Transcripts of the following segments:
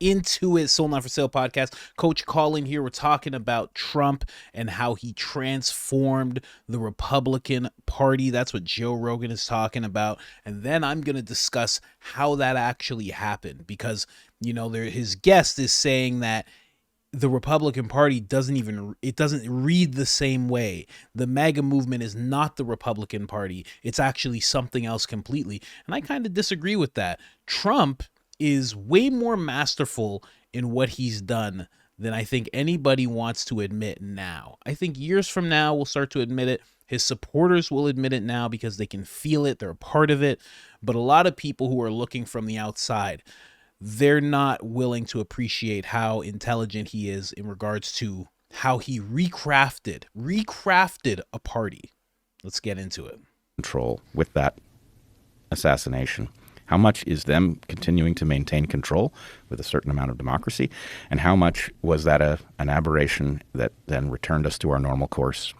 into it. Soul Not For Sale podcast. Coach Colin here. We're talking about Trump and how he transformed the Republican Party. That's what Joe Rogan is talking about. And then I'm going to discuss how that actually happened, because, you know, his guest is saying that the Republican Party doesn't read the same way. The MAGA movement is not the Republican Party. It's actually something else completely. And I kind of disagree with that. Trump is way more masterful in what he's done than I think anybody wants to admit now. I think years from now, we'll start to admit it. His supporters will admit it now because they can feel it. They're a part of it. But a lot of people who are looking from the outside, they're not willing to appreciate how intelligent he is in regards to how he recrafted a party. Let's get into it. Control with that assassination. How much is them continuing to maintain control with a certain amount of democracy? And how much was that an aberration that then returned us to our normal course?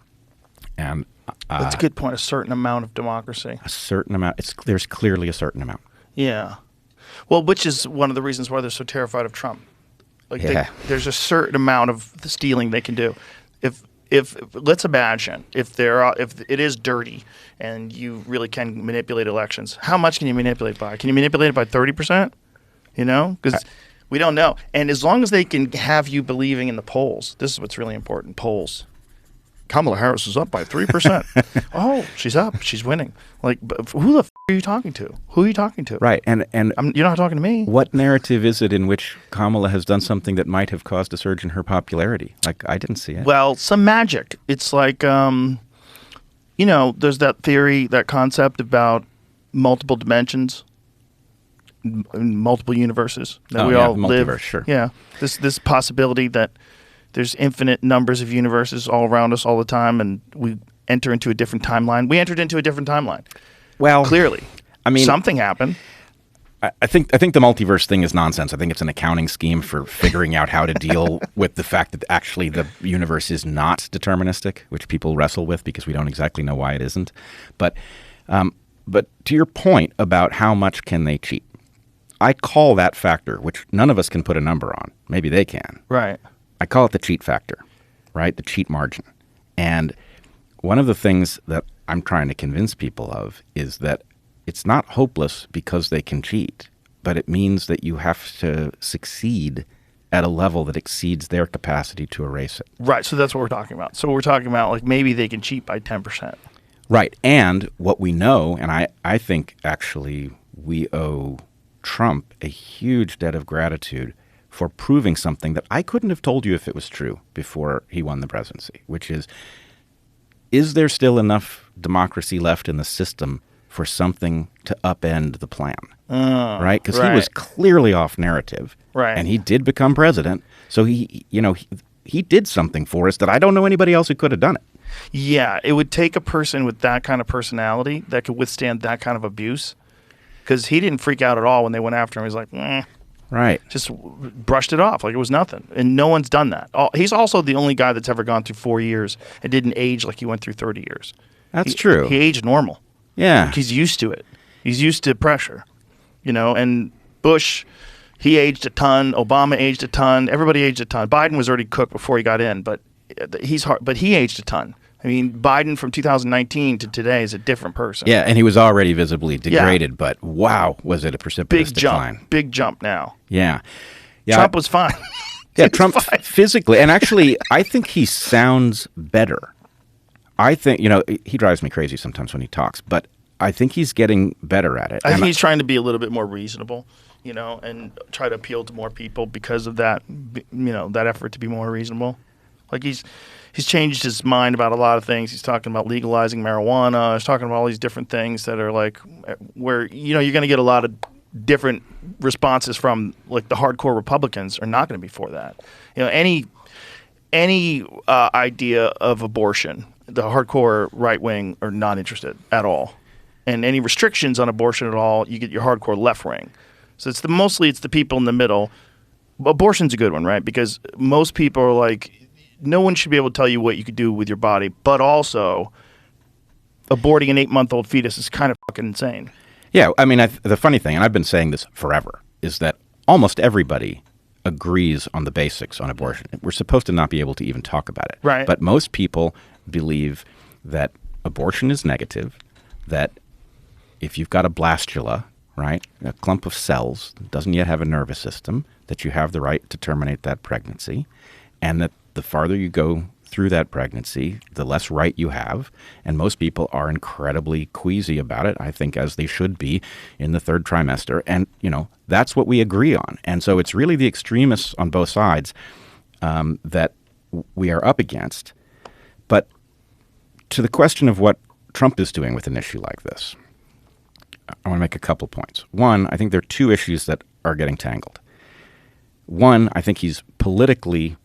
And that's a good point. A certain amount of democracy. A certain amount. There's clearly a certain amount. Yeah. Well, which is one of the reasons why they're so terrified of Trump. Like, there's a certain amount of the stealing they can do. If let's imagine if it is dirty and you really can manipulate elections, how much can you manipulate by? Can you manipulate it by 30%? You know, because we don't know. And as long as they can have you believing in the polls, this is what's really important. Polls. Kamala Harris is up by 3%. Oh, she's up. She's winning. Like, who the f*** are you talking to? Who are you talking to? Right. And you're not talking to me. What narrative is it in which Kamala has done something that might have caused a surge in her popularity? Like, I didn't see it. Well, some magic. It's like, you know, there's that theory, that concept about multiple dimensions, multiple universes that we all live. Sure. Yeah. This possibility that there's infinite numbers of universes all around us all the time, and we enter into a different timeline. We entered into a different timeline. Well, clearly, I mean, something happened. I think the multiverse thing is nonsense. I think it's an accounting scheme for figuring out how to deal with the fact that actually the universe is not deterministic, which people wrestle with because we don't exactly know why it isn't. But to your point about how much can they cheat, I call that factor, which none of us can put a number on. Maybe they can. Right. I call it the cheat factor, right? The cheat margin. And one of the things that I'm trying to convince people of is that it's not hopeless because they can cheat, but it means that you have to succeed at a level that exceeds their capacity to erase it. Right. So that's what we're talking about. So we're talking about, like, maybe they can cheat by 10%. Right. And what we know, and I think actually we owe Trump a huge debt of gratitude for proving something that I couldn't have told you if it was true before he won the presidency, which is there still enough democracy left in the system for something to upend the plan? Right? Because he was clearly off narrative. Right. And he did become president. So he did something for us that I don't know anybody else who could have done it. Yeah, it would take a person with that kind of personality that could withstand that kind of abuse. Because he didn't freak out at all when they went after him. He's like, Right. Just brushed it off like it was nothing. And no one's done that. He's also the only guy that's ever gone through 4 years and didn't age like he went through 30 years. That's true. He aged normal. Yeah. He's used to it. He's used to pressure. You know, and Bush, he aged a ton. Obama aged a ton. Everybody aged a ton. Biden was already cooked before he got in, but he aged a ton. I mean, Biden from 2019 to today is a different person. Yeah, and he was already visibly degraded, but wow, was it a precipitous decline. Big jump now. Yeah. Trump was fine. Yeah, Trump physically. And actually, I think he sounds better. I think, he drives me crazy sometimes when he talks, but I think he's getting better at it. I think he's trying to be a little bit more reasonable, and try to appeal to more people because of that, that effort to be more reasonable. Like he's changed his mind about a lot of things. He's talking about legalizing marijuana. He's talking about all these different things that are like where, you're going to get a lot of different responses from, like, the hardcore Republicans are not going to be for that. Any idea of abortion, the hardcore right wing are not interested at all. And any restrictions on abortion at all, you get your hardcore left wing. So mostly it's the people in the middle. Abortion's a good one, right? Because most people are like, no one should be able to tell you what you could do with your body, but also aborting an 8-month-old fetus is kind of fucking insane. Yeah, I mean, the funny thing, and I've been saying this forever, is that almost everybody agrees on the basics on abortion. We're supposed to not be able to even talk about it. Right. But most people believe that abortion is negative, that if you've got a blastula, right, a clump of cells that doesn't yet have a nervous system, that you have the right to terminate that pregnancy, and that the farther you go through that pregnancy, the less right you have. And most people are incredibly queasy about it, I think, as they should be in the third trimester. And, that's what we agree on. And so it's really the extremists on both sides that we are up against. But to the question of what Trump is doing with an issue like this, I want to make a couple points. One, I think there are two issues that are getting tangled. One, I think he's politically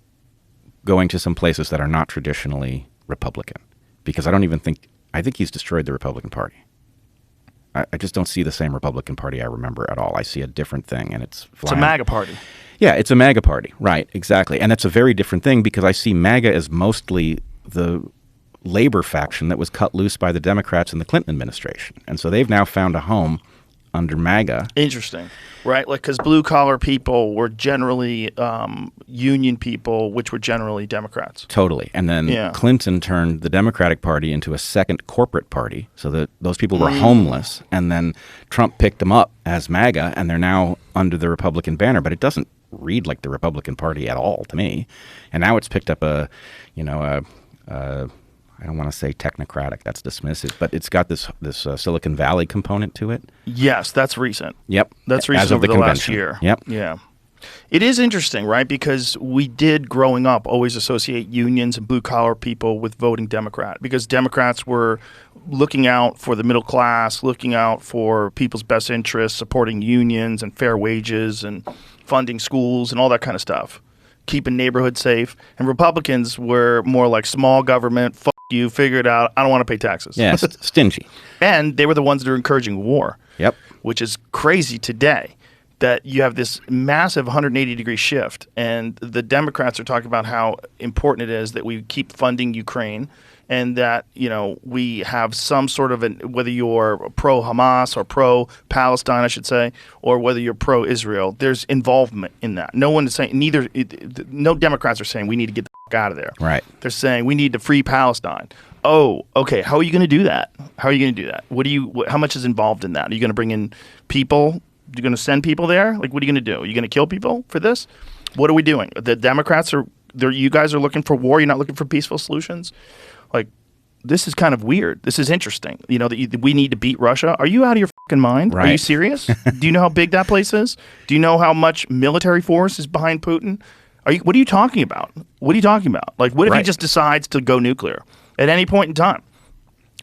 going to some places that are not traditionally Republican, because I think he's destroyed the Republican Party. I just don't see the same Republican Party I remember at all. I see a different thing, and it's a MAGA party. Yeah, it's a MAGA party. Right, exactly. And that's a very different thing, because I see MAGA as mostly the labor faction that was cut loose by the Democrats in the Clinton administration. And so they've now found a home under MAGA. Interesting, right? Like, because blue-collar people were generally union people, which were generally Democrats. Totally. And then Clinton turned the Democratic Party into a second corporate party, so that those people were homeless. And then Trump picked them up as MAGA, and they're now under the Republican banner. But it doesn't read like the Republican Party at all to me. And now it's picked up I don't want to say technocratic, that's dismissive, but it's got this Silicon Valley component to it. Yes, that's recent. Yep. That's recent over the last year. Yep. Yeah. It is interesting, right? Because we did, growing up, always associate unions and blue-collar people with voting Democrat, because Democrats were looking out for the middle class, looking out for people's best interests, supporting unions and fair wages and funding schools and all that kind of stuff, keeping neighborhoods safe. And Republicans were more like small government, you figure it out. I don't want to pay taxes. Yeah, stingy. And they were the ones that are encouraging war. Yep. Which is crazy today, that you have this massive 180-degree shift. And the Democrats are talking about how important it is that we keep funding Ukraine, and that, we have some sort of whether you're pro-Hamas or pro-Palestine, I should say, or whether you're pro-Israel, there's involvement in that. No one is saying, no Democrats are saying we need to get the fuck out of there. Right. They're saying we need to free Palestine. Oh, okay. How are you going to do that? How much is involved in that? Are you going to bring in people? You're going to send people there? Like, what are you going to do? Are you going to kill people for this? What are we doing? The Democrats you guys are looking for war. You're not looking for peaceful solutions. Like, this is kind of weird. This is interesting. That we need to beat Russia. Are you out of your fucking mind? Right. Are you serious? Do you know how big that place is? Do you know how much military force is behind Putin? What are you talking about? What are you talking about? Like, what if he just decides to go nuclear at any point in time?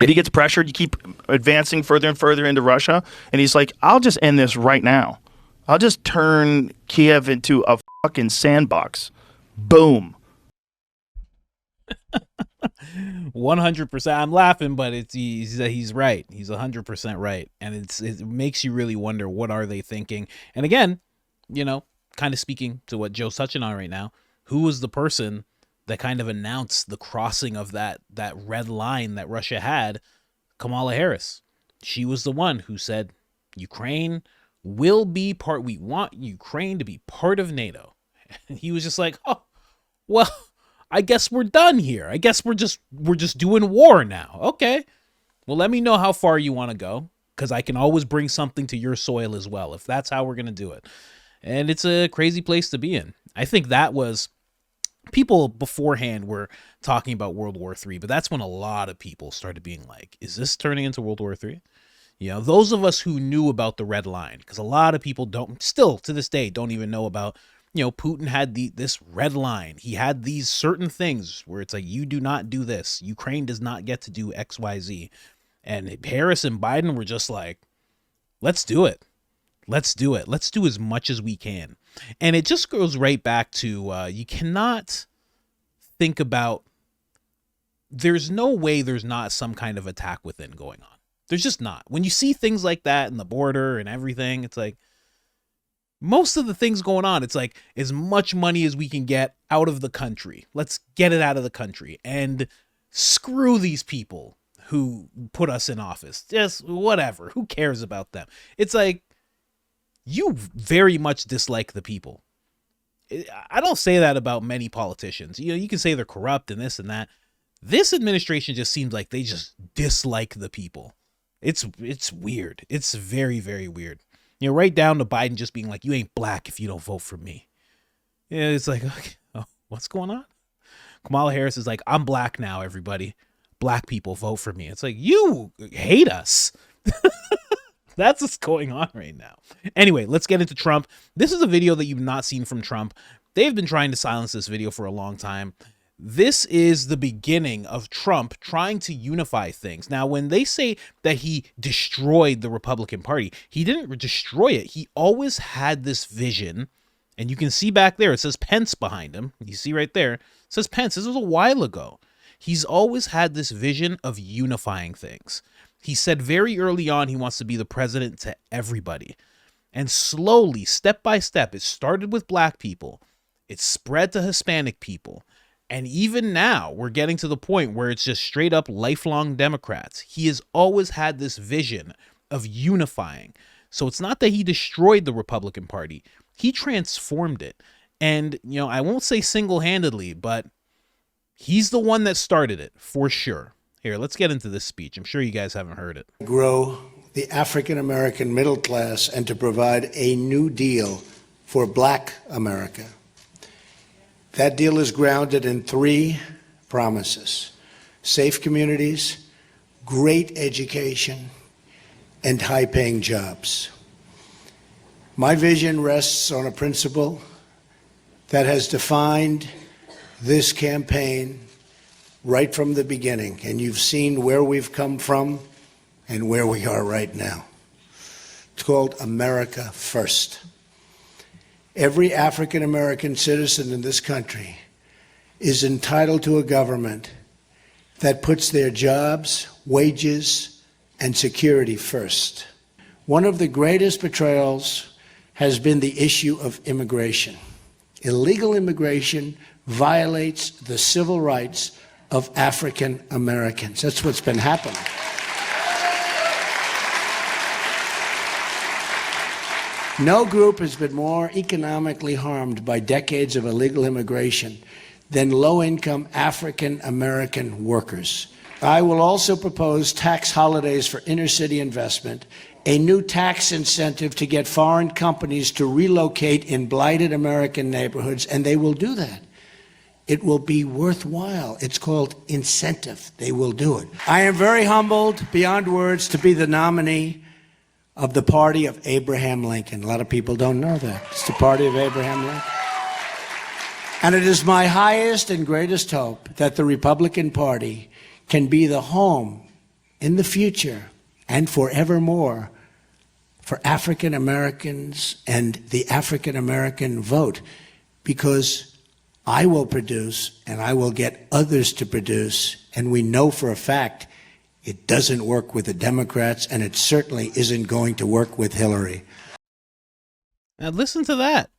If he gets pressured, you keep advancing further and further into Russia, and he's like, I'll just end this right now. I'll just turn Kiev into a fucking sandbox. Boom. 100%. I'm laughing, but he's right. He's 100% right, and it makes you really wonder, what are they thinking? And again, kind of speaking to what Joe's touching on right now, who was the person that kind of announced the crossing of that red line that Russia had? Kamala Harris. She was the one who said, Ukraine will be part. We want Ukraine to be part of NATO. And he was just like, oh, well, I guess we're done here. I guess we're just doing war now. Okay. Well, let me know how far you want to go, because I can always bring something to your soil as well, if that's how we're going to do it. And it's a crazy place to be in. I think that was, people beforehand were talking about World War III, but that's when a lot of people started being like, is this turning into World War III? Those of us who knew about the red line, because a lot of people still to this day don't even know about, Putin had this red line. He had these certain things where it's like, you do not do this. Ukraine does not get to do X, Y, Z. And Harris and Biden were just like, let's do it. Let's do it. Let's do as much as we can. And it just goes right back to, you cannot think about, there's no way there's not some kind of attack within going on. There's just not. When you see things like that in the border and everything, it's like, most of the things going on, it's like, as much money as we can get out of the country. Let's get it out of the country. And screw these people who put us in office. Just whatever. Who cares about them? It's like, you very much dislike the people. I don't say that about many politicians. You can say they're corrupt and this and that. This administration just seems like they just dislike the people. It's weird. It's very, very weird. Right down to Biden just being like, you ain't black if you don't vote for me. Yeah, it's like, okay, oh, what's going on? Kamala Harris is like, I'm black now, everybody. Black people vote for me. It's like, you hate us. That's what's going on right now. Anyway, let's get into Trump. This is a video that you've not seen from Trump. They've been trying to silence this video for a long time. This is the beginning of Trump trying to unify things. Now, when they say that he destroyed the Republican Party, he didn't destroy it. He always had this vision, and you can see back there, it says Pence behind him. You see right there, it says Pence. This was a while ago. He's always had this vision of unifying things. He said very early on he wants to be the president to everybody. And slowly, step by step, it started with black people. It spread to Hispanic people. And even now, we're getting to the point where it's just straight up lifelong Democrats. He has always had this vision of unifying. So it's not that he destroyed the Republican Party. He transformed it. And, I won't say single-handedly, but he's the one that started it, for sure. Here, let's get into this speech. I'm sure you guys haven't heard it. Grow the African-American middle class and to provide a new deal for Black America. That deal is grounded in 3 promises: safe communities, great education, and high-paying jobs. My vision rests on a principle that has defined this campaign right from the beginning, and you've seen where we've come from and where we are right now. It's called America First. Every African-American citizen in this country is entitled to a government that puts their jobs, wages, and security first. One of the greatest betrayals has been the issue of immigration. Illegal immigration violates the civil rights of African Americans. That's what's been happening. No group has been more economically harmed by decades of illegal immigration than low-income African American workers. I will also propose tax holidays for inner-city investment, a new tax incentive to get foreign companies to relocate in blighted American neighborhoods, and they will do that. It will be worthwhile. It's called incentive. They will do it. I am very humbled beyond words to be the nominee of the party of Abraham Lincoln. A lot of people don't know that. It's the party of Abraham Lincoln. And it is my highest and greatest hope that the Republican Party can be the home in the future and forevermore for African Americans and the African American vote, because I will produce and I will get others to produce, and we know for a fact it doesn't work with the Democrats, and it certainly isn't going to work with Hillary. Now listen to that.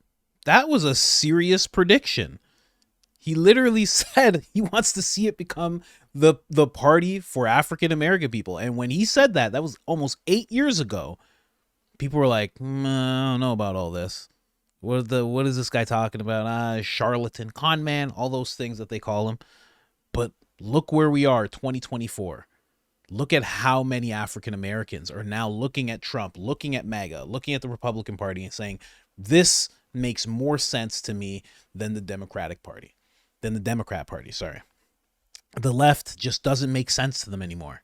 That was a serious prediction. He literally said he wants to see it become the party for African American people. And when he said that, that was almost 8 years ago. People were like, I don't know about all this. What is this guy talking about? Charlatan, con man, all those things that they call him. But look where we are, 2024. Look at how many African Americans are now looking at Trump, looking at MAGA, looking at the Republican Party and saying, this makes more sense to me than the Democrat Party, sorry. The left just doesn't make sense to them anymore.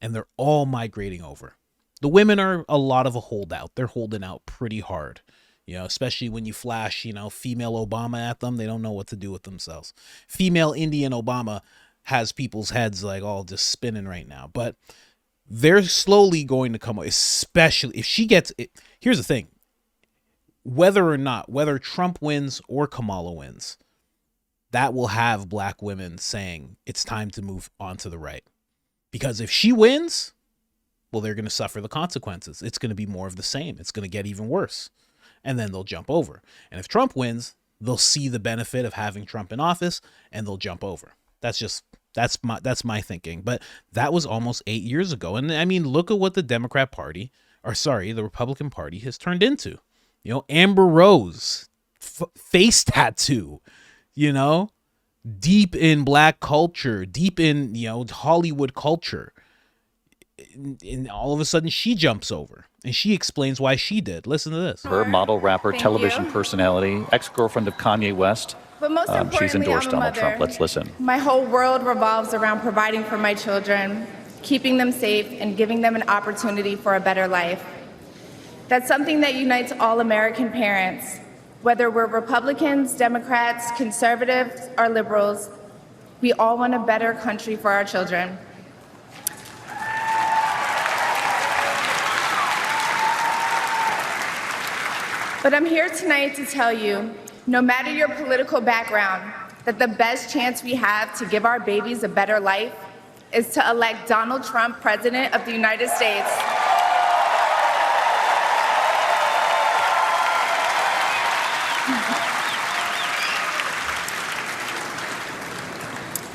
And they're all migrating over. The women are a lot of a holdout. They're holding out pretty hard. Especially when you flash, female Obama at them, they don't know what to do with themselves. Female Indian Obama has people's heads like all just spinning right now, but they're slowly going to come, especially if she gets it. Here's the thing. Whether Trump wins or Kamala wins, that will have black women saying it's time to move on to the right. Because if she wins, well, they're going to suffer the consequences. It's going to be more of the same. It's going to get even worse. And then they'll jump over. And if Trump wins, they'll see the benefit of having Trump in office and they'll jump over. That's my thinking. But that was almost 8 years ago. And I mean, look at what the the Republican Party has turned into. Amber Rose face tattoo, you know, deep in black culture, deep in, you know, Hollywood culture. And all of a sudden she jumps over and she explains why she did. Listen to this. Her model, rapper, television personality, ex-girlfriend of Kanye West. But most importantly, she's endorsed I'm a Donald mother. Trump. Let's listen. My whole world revolves around providing for my children, keeping them safe, and giving them an opportunity for a better life. That's something that unites all American parents, whether we're Republicans, Democrats, conservatives, or liberals. We all want a better country for our children. But I'm here tonight to tell you, no matter your political background, that the best chance we have to give our babies a better life is to elect Donald Trump President of the United States.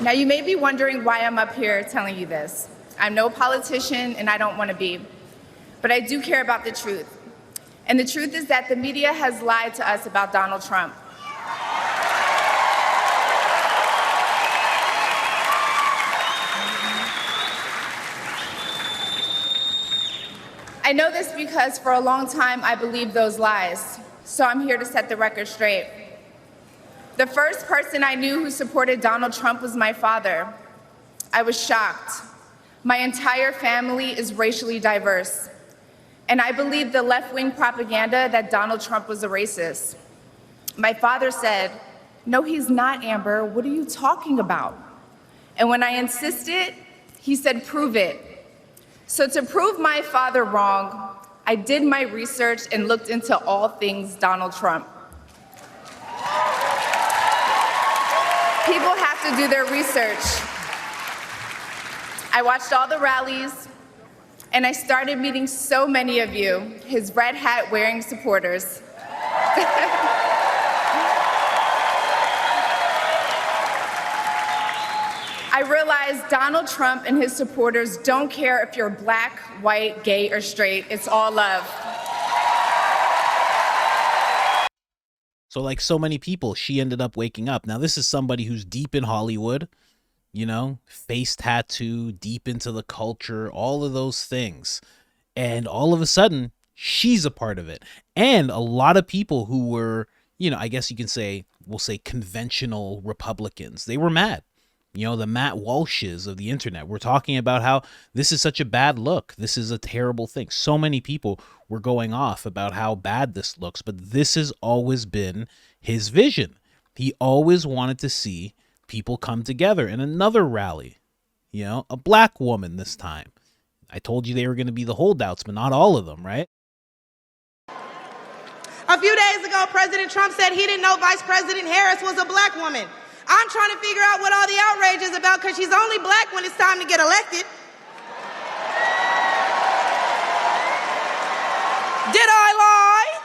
Now, you may be wondering why I'm up here telling you this. I'm no politician, and I don't want to be. But I do care about the truth. And the truth is that the media has lied to us about Donald Trump. I know this because for a long time I believed those lies, so I'm here to set the record straight. The first person I knew who supported Donald Trump was my father. I was shocked. My entire family is racially diverse, and I believed the left-wing propaganda that Donald Trump was a racist. My father said, "No, he's not, Amber. What are you talking about?" And when I insisted, he said, "Prove it." So to prove my father wrong, I did my research and looked into all things Donald Trump. People have to do their research. I watched all the rallies, and I started meeting so many of you, his red hat wearing supporters. I realized Donald Trump and his supporters don't care if you're black, white, gay, or straight. It's all love. So like so many people, she ended up waking up. Now, this is somebody who's deep in Hollywood, you know, face tattoo, deep into the culture, all of those things. And all of a sudden, she's a part of it. And a lot of people who were, you know, I guess you can say, we'll say conventional Republicans, they were mad. You know, the Matt Walshes of the internet were talking about how this is such a bad look. This is a terrible thing. So many people were going off about how bad this looks, but this has always been his vision. He always wanted to see people come together in another rally. You know, a black woman this time. I told you they were going to be the holdouts, but not all of them, right? A few days ago, President Trump said he didn't know Vice President Harris was a black woman. I'm trying to figure out what all the outrage is about because she's only black when it's time to get elected. Did I lie?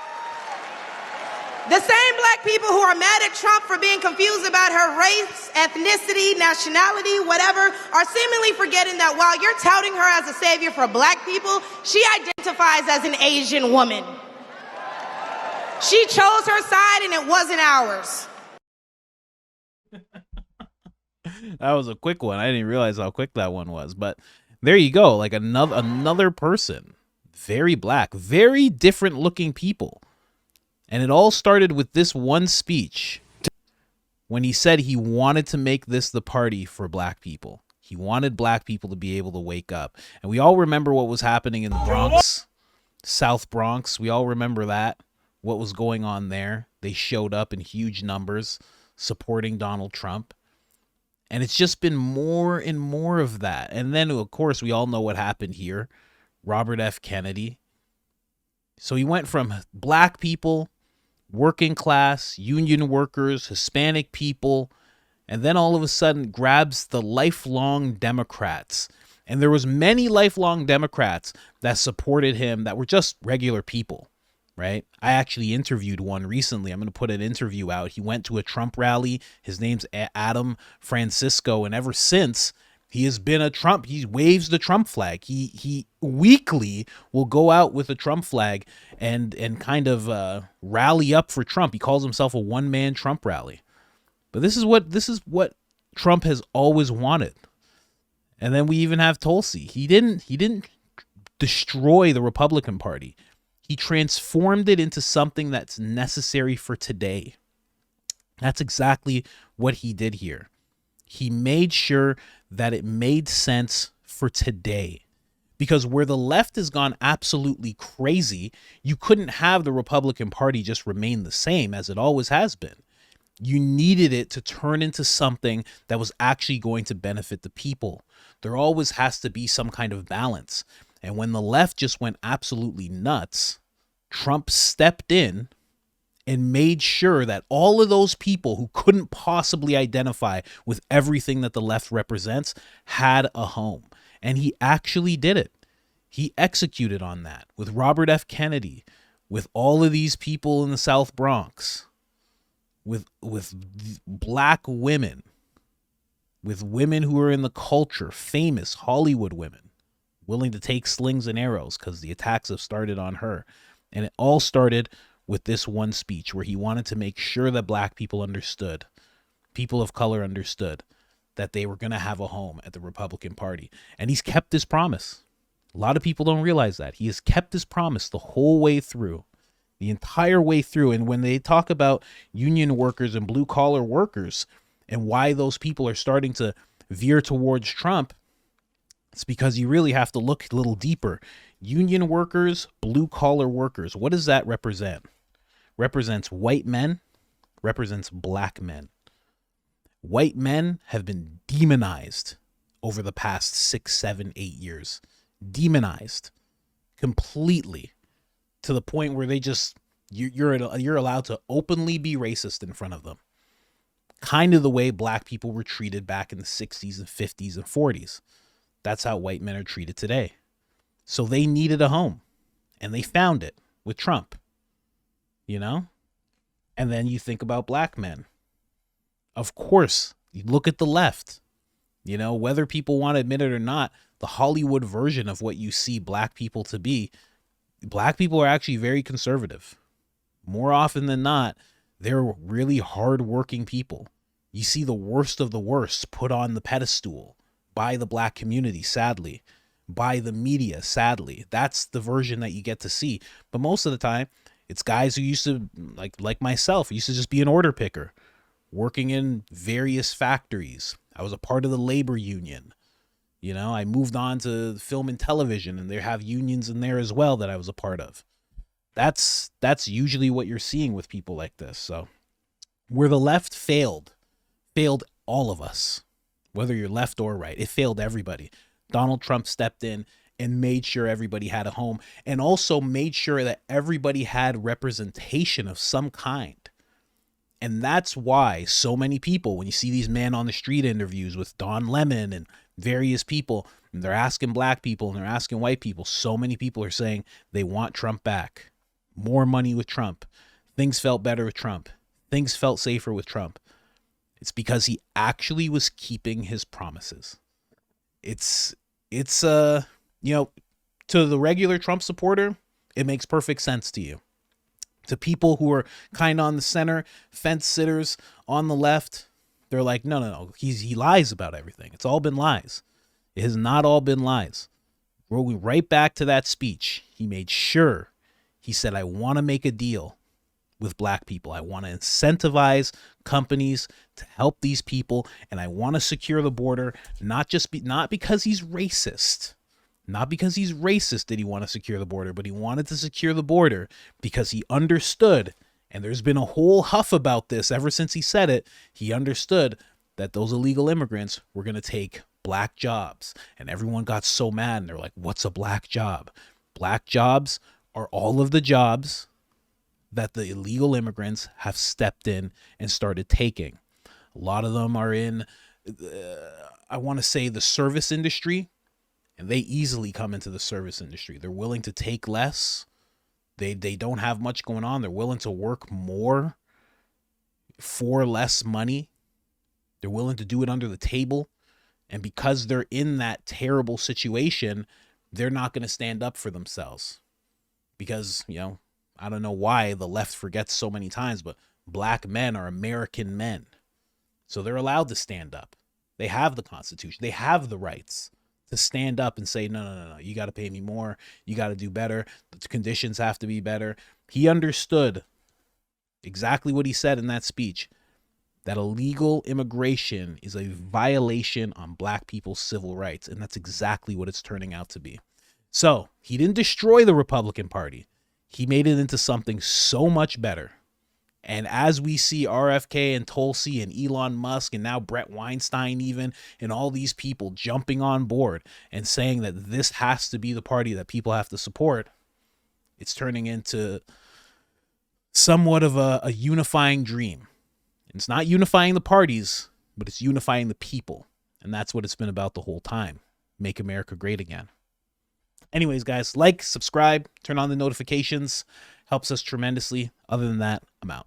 The same black people who are mad at Trump for being confused about her race, ethnicity, nationality, whatever, are seemingly forgetting that while you're touting her as a savior for black people, she identifies as an Asian woman. She chose her side and it wasn't ours. That was a quick one. I didn't realize how quick that one was. But there you go. Like another person. Very black. Very different looking people. And it all started with this one speech when he said he wanted to make this the party for black people. He wanted black people to be able to wake up. And we all remember what was happening in the Bronx, South Bronx. We all remember that, what was going on there. They showed up in huge numbers supporting Donald Trump. And it's just been more and more of that. And then, of course, we all know what happened here. Robert F. Kennedy. So he went from black people, working class, union workers, Hispanic people, and then all of a sudden grabs the lifelong Democrats. And there was many lifelong Democrats that supported him that were just regular people. Right? I actually interviewed one recently. I'm going to put an interview out. He went to a Trump rally. His name's Adam Francisco. And ever since, He has been a Trump. He waves the Trump flag. He weekly will go out with a Trump flag and kind of rally up for Trump. He calls himself a one-man Trump rally. But this is what Trump has always wanted. And then we even have Tulsi. He didn't destroy the Republican Party. He transformed it into something that's necessary for today. That's exactly what he did here. He made sure that it made sense for today. Because where the left has gone absolutely crazy, you couldn't have the Republican Party just remain the same as it always has been. You needed it to turn into something that was actually going to benefit the people. There always has to be some kind of balance. And when the left just went absolutely nuts, Trump stepped in and made sure that all of those people who couldn't possibly identify with everything that the left represents had a home. And he actually did it. He executed on that with Robert F. Kennedy, with all of these people in the South Bronx, with black women, with women who are in the culture, famous Hollywood women, willing to take slings and arrows because the attacks have started on her. And it all started with this one speech where he wanted to make sure that black people understood, people of color understood, that they were going to have a home at the Republican Party. And he's kept his promise. A lot of people don't realize that. He has kept his promise the whole way through, the entire way through. And when they talk about union workers and blue collar workers and why those people are starting to veer towards Trump, it's because you really have to look a little deeper. Union workers, blue collar workers, what does that represent? Represents white men, represents black men. White men have been demonized over the past 6, 7, 8 years. Demonized completely to the point where they just, you're allowed to openly be racist in front of them. Kind of the way black people were treated back in the 60s and 50s and 40s. That's how white men are treated today. So they needed a home, and they found it with Trump, you know? And then you think about black men. Of course, you look at the left, you know, whether people want to admit it or not, the Hollywood version of what you see black people to be, black people are actually very conservative. More often than not, they're really hardworking people. You see the worst of the worst put on the pedestal by the black community, sadly, by the media, sadly. That's the version that you get to see. But most of the time, it's guys who used to, like myself, used to just be an order picker, working in various factories. I was a part of the labor union. You know, I moved on to film and television, and they have unions in there as well that I was a part of. That's usually what you're seeing with people like this. So where the left failed all of us, whether you're left or right. It failed everybody. Donald Trump stepped in and made sure everybody had a home, and also made sure that everybody had representation of some kind. And that's why so many people, when you see these man on the street interviews with Don Lemon and various people, and they're asking black people and they're asking white people, so many people are saying they want Trump back. More money with Trump. Things felt better with Trump. Things felt safer with Trump. It's because he actually was keeping his promises. It's you know, to the regular Trump supporter, it makes perfect sense to you. To people who are kind of on the center, fence sitters on the left, they're like, no. He lies about everything. It's all been lies. It has not all been lies. Going right back to that speech, he made sure, he said, I want to make a deal with black people. I want to incentivize companies to help these people, and I want to secure the border, not because he's racist. Not because he's racist did he want to secure the border, but he wanted to secure the border because he understood, and there's been a whole huff about this ever since he said it, he understood that those illegal immigrants were going to take black jobs. And everyone got so mad, and they're like, what's a black job? Black jobs are all of the jobs that the illegal immigrants have stepped in and started taking. A lot of them are in, I want to say, the service industry. And they easily come into the service industry. They're willing to take less. They don't have much going on. They're willing to work more for less money. They're willing to do it under the table. And because they're in that terrible situation, they're not going to stand up for themselves. Because, you know, I don't know why the left forgets so many times, but black men are American men. So they're allowed to stand up. They have the Constitution. They have the rights to stand up and say, no, you got to pay me more. You got to do better. The conditions have to be better. He understood exactly what he said in that speech, that illegal immigration is a violation on black people's civil rights. And that's exactly what it's turning out to be. So he didn't destroy the Republican Party. He made it into something so much better. And as we see RFK and Tulsi and Elon Musk and now Brett Weinstein even, and all these people jumping on board and saying that this has to be the party that people have to support, it's turning into somewhat of a unifying dream. It's not unifying the parties, but it's unifying the people. And that's what it's been about the whole time. Make America great again. Anyways, guys, like, subscribe, turn on the notifications. Helps us tremendously. Other than that, I'm out.